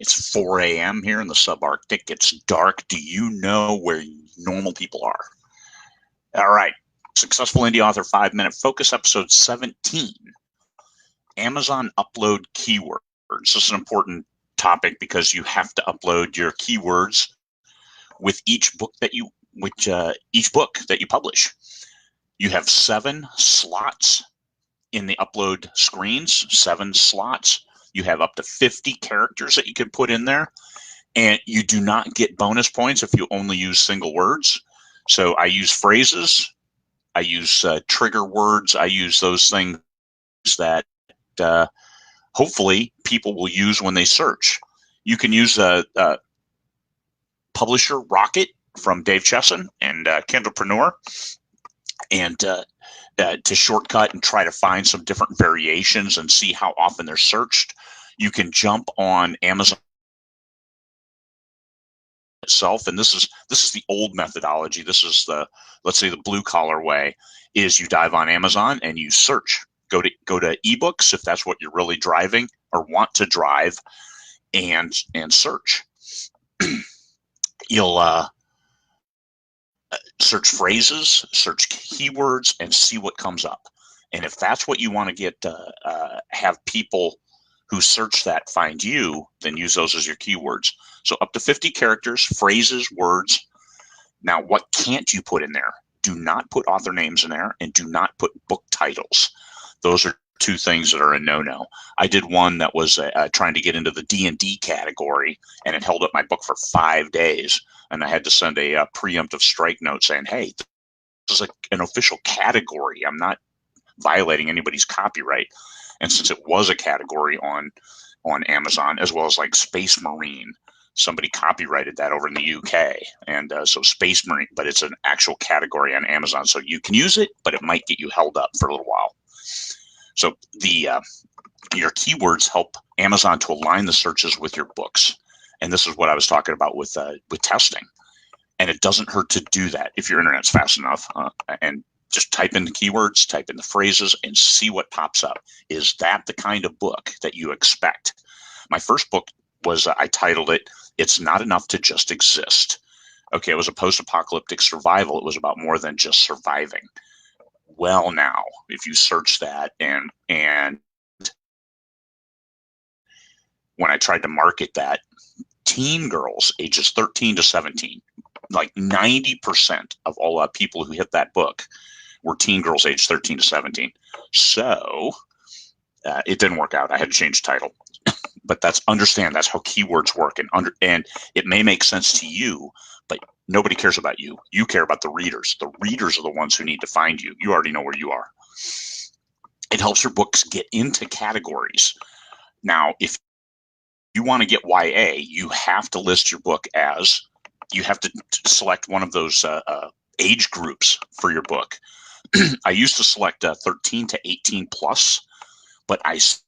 It's 4 a.m. here in the subarctic. It's dark. Do you know where normal people are? All right. Successful Indie Author 5-Minute Focus, episode 17. Amazon upload keywords. This is an important topic because you have to upload your keywords with each book that you publish. You have 7 slots in the upload screens, 7 slots. You have up to 50 characters that you can put in there, and you do not get bonus points if you only use single words. So I use phrases, I use trigger words, I use those things that hopefully people will use when they search. You can use Publisher Rocket from Dave Chesson and Kindlepreneur, and to shortcut and try to find some different variations and see how often they're searched. You can jump on Amazon itself, and this is the old methodology. This is the, let's say, the blue collar way, is you dive on Amazon and you search. Go to ebooks if that's what you're really driving or want to drive, and search. You'll search phrases, search keywords, and see what comes up. And if that's what you want to get, have people who search that find you, then use those as your keywords. So up to 50 characters, phrases, words. Now, what can't you put in there? Do not put author names in there, and do not put book titles. Those are 2 things that are a no-no. I did one that was trying to get into the D&D category, and it held up my book for 5 days. And I had to send a preemptive strike note saying, hey, this is an official category. I'm not violating anybody's copyright. And since it was a category on Amazon, as well as like Space Marine, somebody copyrighted that over in the UK. And so Space Marine, but it's an actual category on Amazon. So you can use it, but it might get you held up for a little while. So your keywords help Amazon to align the searches with your books. And this is what I was talking about with testing. And it doesn't hurt to do that if your internet's fast enough, and just type in the keywords, type in the phrases, and see what pops up. Is that the kind of book that you expect? My first book was, I titled it, It's Not Enough to Just Exist. Okay, it was a post-apocalyptic survival. It was about more than just surviving. Well, now, if you search that, and when I tried to market that, teen girls ages 13 to 17, like 90% of all people who hit that book were teen girls aged 13 to 17. So it didn't work out. I had to change the title. But that's how keywords work, and it may make sense to you, but nobody cares about you. You care about the readers. The readers are the ones who need to find you. You already know where you are. It helps your books get into categories. Now, if you want to get YA, you have to list your book as, you have to select one of those age groups for your book. I used to select 13 to 18 plus, but I see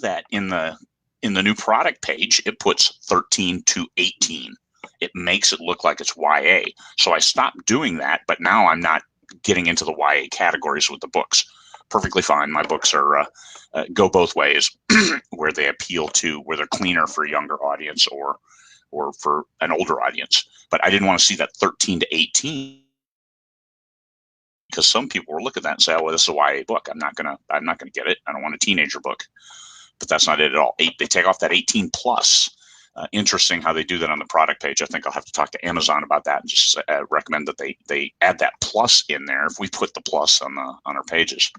that in the new product page, it puts 13 to 18. It makes it look like it's YA. So I stopped doing that, but now I'm not getting into the YA categories with the books. Perfectly fine. My books are go both ways, where they appeal to, where they're cleaner for a younger audience or for an older audience. But I didn't want to see that 13 to 18, because some people will look at that and say, "Oh, well, this is a YA book. I'm not gonna get it. I don't want a teenager book." But that's not it at all. They take off that 18 plus. Interesting how they do that on the product page. I think I'll have to talk to Amazon about that and just recommend that they add that plus in there if we put the plus on our pages.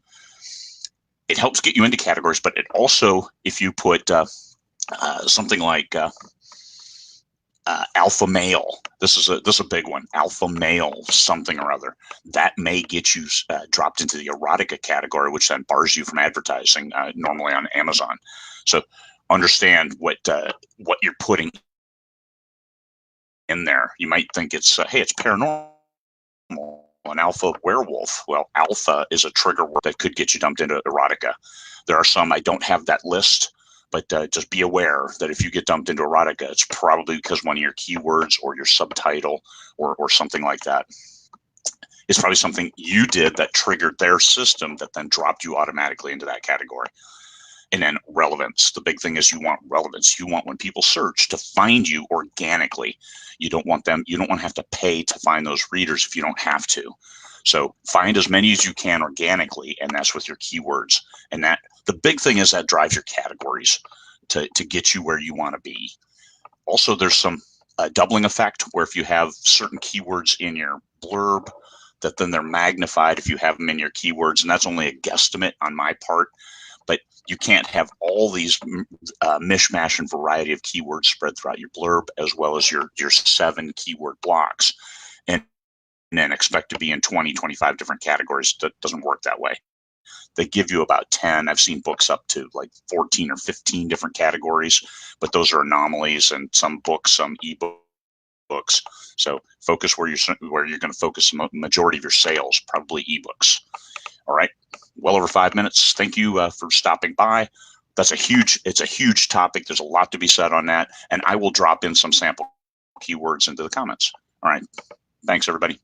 It helps get you into categories, but it also, if you put something like alpha male, this is a big one, alpha male something or other, that may get you dropped into the erotica category, which then bars you from advertising normally on Amazon. So understand what you're putting in there. You might think it's hey, it's paranormal, an alpha werewolf. Well, alpha is a trigger word that could get you dumped into erotica. There are some, I don't have that list, but just be aware that if you get dumped into erotica, it's probably because one of your keywords or your subtitle or something like that. It's probably something you did that triggered their system that then dropped you automatically into that category. And then relevance. The big thing is you want relevance. You want when people search to find you organically. You don't want to have to pay to find those readers if you don't have to. So find as many as you can organically, and that's with your keywords. And that the big thing is that drives your categories to get you where you want to be. Also, there's some doubling effect where if you have certain keywords in your blurb, that then they're magnified if you have them in your keywords. And that's only a guesstimate on my part. But you can't have all these mishmash and variety of keywords spread throughout your blurb, as well as your 7 keyword blocks, and then expect to be in 20, 25 different categories. That doesn't work that way. They give you about 10. I've seen books up to like 14 or 15 different categories, but those are anomalies, and some books, some ebooks. So focus where you're going to focus the majority of your sales, probably ebooks. All right. Well over 5 minutes. Thank you for stopping by. It's a huge topic. There's a lot to be said on that. And I will drop in some sample keywords into the comments. All right. Thanks, everybody.